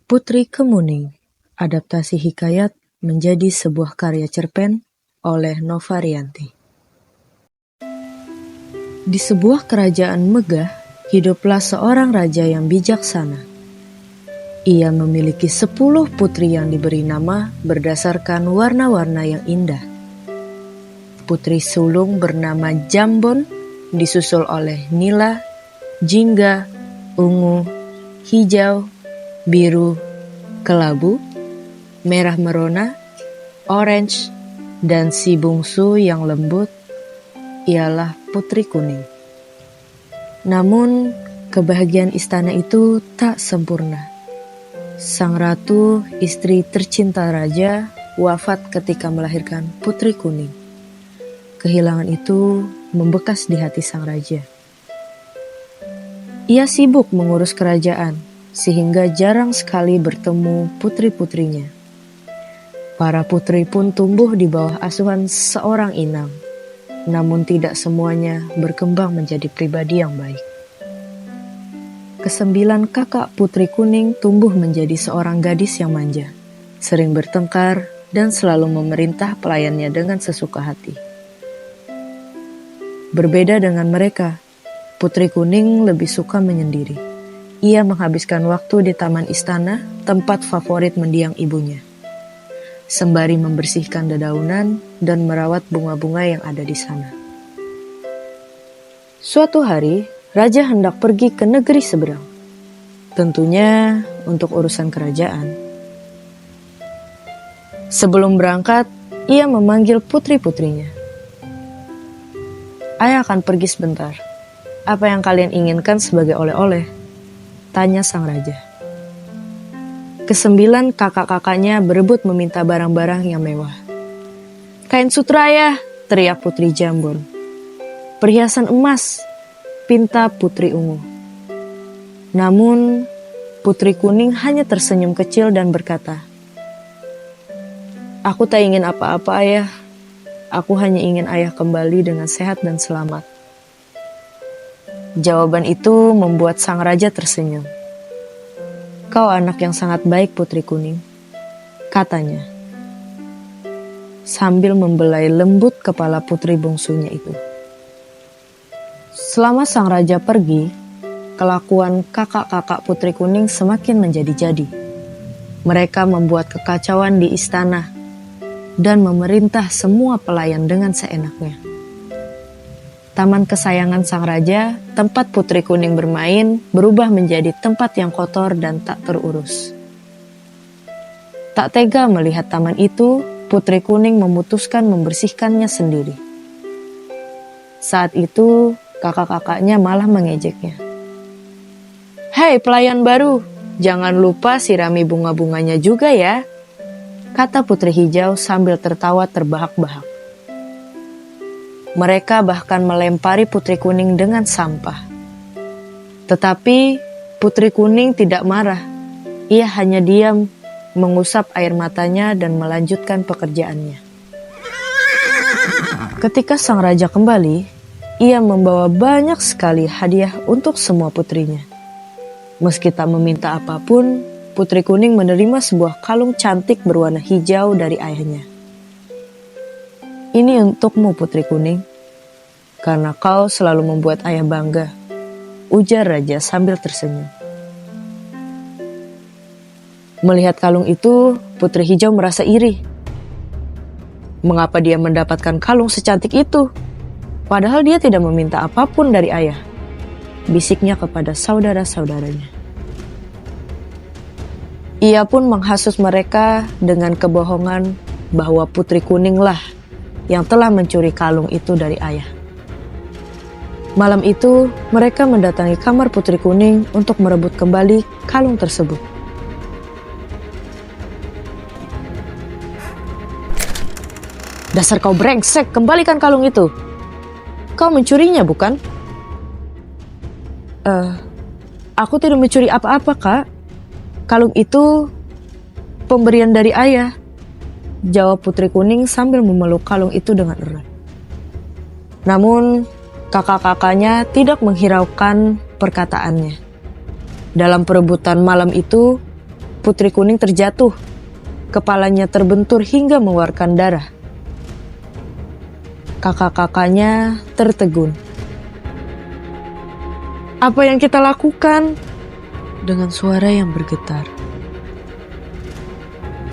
Putri Kemuning, adaptasi hikayat menjadi sebuah karya cerpen oleh Nova Rianti. Di sebuah kerajaan megah, hiduplah seorang raja yang bijaksana. Ia memiliki 10 putri yang diberi nama berdasarkan warna-warna yang indah. Putri sulung bernama Jambon, disusul oleh Nila, Jingga, Ungu, Hijau, Biru, Kelabu, Merah Merona, Orange, dan si bungsu yang lembut ialah Putri Kuning. Namun, kebahagiaan istana itu tak sempurna. Sang ratu, istri tercinta raja, wafat ketika melahirkan Putri Kuning. Kehilangan itu membekas di hati sang raja. Ia sibuk mengurus kerajaan, sehingga jarang sekali bertemu putri-putrinya. Para putri pun tumbuh di bawah asuhan seorang inang, namun tidak semuanya berkembang menjadi pribadi yang baik. Kesembilan kakak Putri Kuning tumbuh menjadi seorang gadis yang manja, sering bertengkar dan selalu memerintah pelayannya dengan sesuka hati. Berbeda dengan mereka, Putri Kuning lebih suka menyendiri. Ia menghabiskan waktu di taman istana, tempat favorit mendiang ibunya, sembari membersihkan dedaunan dan merawat bunga-bunga yang ada di sana. Suatu hari, raja hendak pergi ke negeri seberang, tentunya untuk urusan kerajaan. Sebelum berangkat, ia memanggil putri-putrinya. "Ayah akan pergi sebentar. Apa yang kalian inginkan sebagai oleh-oleh?" tanya sang raja. Kesembilan kakak-kakaknya berebut meminta barang-barang yang mewah. "Kain sutra ya," teriak Putri Jambon. "Perhiasan emas," pinta Putri Ungu. Namun, Putri Kuning hanya tersenyum kecil dan berkata, "Aku tak ingin apa-apa, ayah. Aku hanya ingin ayah kembali dengan sehat dan selamat." Jawaban itu membuat sang raja tersenyum. "Kau anak yang sangat baik, Putri Kuning," katanya, sambil membelai lembut kepala putri bungsunya itu. Selama sang raja pergi, kelakuan kakak-kakak Putri Kuning semakin menjadi-jadi. Mereka membuat kekacauan di istana dan memerintah semua pelayan dengan seenaknya. Taman kesayangan sang raja, tempat Putri Kuning bermain, berubah menjadi tempat yang kotor dan tak terurus. Tak tega melihat taman itu, Putri Kuning memutuskan membersihkannya sendiri. Saat itu, kakak-kakaknya malah mengejeknya. "Hei pelayan baru, jangan lupa sirami bunga-bunganya juga ya," kata Putri Hijau sambil tertawa terbahak-bahak. Mereka bahkan melempari Putri Kuning dengan sampah. Tetapi Putri Kuning tidak marah. Ia hanya diam, mengusap air matanya dan melanjutkan pekerjaannya. Ketika sang raja kembali, ia membawa banyak sekali hadiah untuk semua putrinya. Meski tak meminta apapun, Putri Kuning menerima sebuah kalung cantik berwarna hijau dari ayahnya. "Ini untukmu, Putri Kuning, karena kau selalu membuat ayah bangga," ujar raja sambil tersenyum. Melihat kalung itu, Putri Hijau merasa iri. Mengapa dia mendapatkan kalung secantik itu? Padahal dia tidak meminta apapun dari ayah, bisiknya kepada saudara-saudaranya. Ia pun menghasut mereka dengan kebohongan bahwa Putri Kuninglah yang telah mencuri kalung itu dari ayah. Malam itu, mereka mendatangi kamar Putri Kuning untuk merebut kembali kalung tersebut. "Dasar kau brengsek, kembalikan kalung itu. Kau mencurinya, bukan?" Aku tidak mencuri apa-apa, Kak. Kalung itu pemberian dari ayah," jawab Putri Kuning sambil memeluk kalung itu dengan erat. Namun, kakak-kakaknya tidak menghiraukan perkataannya. Dalam perebutan malam itu, Putri Kuning terjatuh. Kepalanya terbentur hingga mengeluarkan darah. Kakak-kakaknya tertegun. "Apa yang kita lakukan?" dengan suara yang bergetar.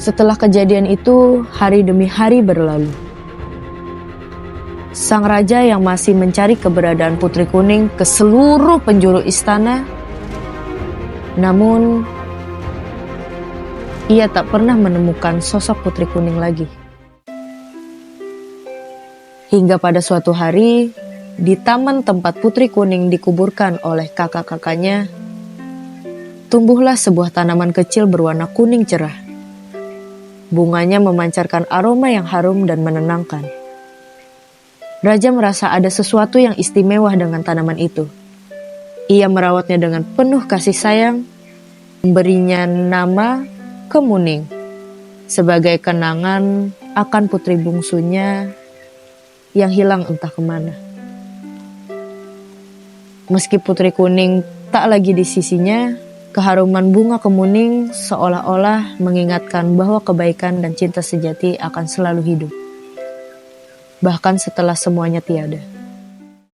Setelah kejadian itu, hari demi hari berlalu. Sang raja yang masih mencari keberadaan Putri Kuning ke seluruh penjuru istana, namun ia tak pernah menemukan sosok Putri Kuning lagi. Hingga pada suatu hari, di taman tempat Putri Kuning dikuburkan oleh kakak-kakaknya, tumbuhlah sebuah tanaman kecil berwarna kuning cerah. Bunganya memancarkan aroma yang harum dan menenangkan. Raja merasa ada sesuatu yang istimewa dengan tanaman itu. Ia merawatnya dengan penuh kasih sayang, memberinya nama Kemuning sebagai kenangan akan putri bungsunya yang hilang entah kemana. Meski Putri Kuning tak lagi di sisinya, keharuman bunga kemuning seolah-olah mengingatkan bahwa kebaikan dan cinta sejati akan selalu hidup, bahkan setelah semuanya tiada.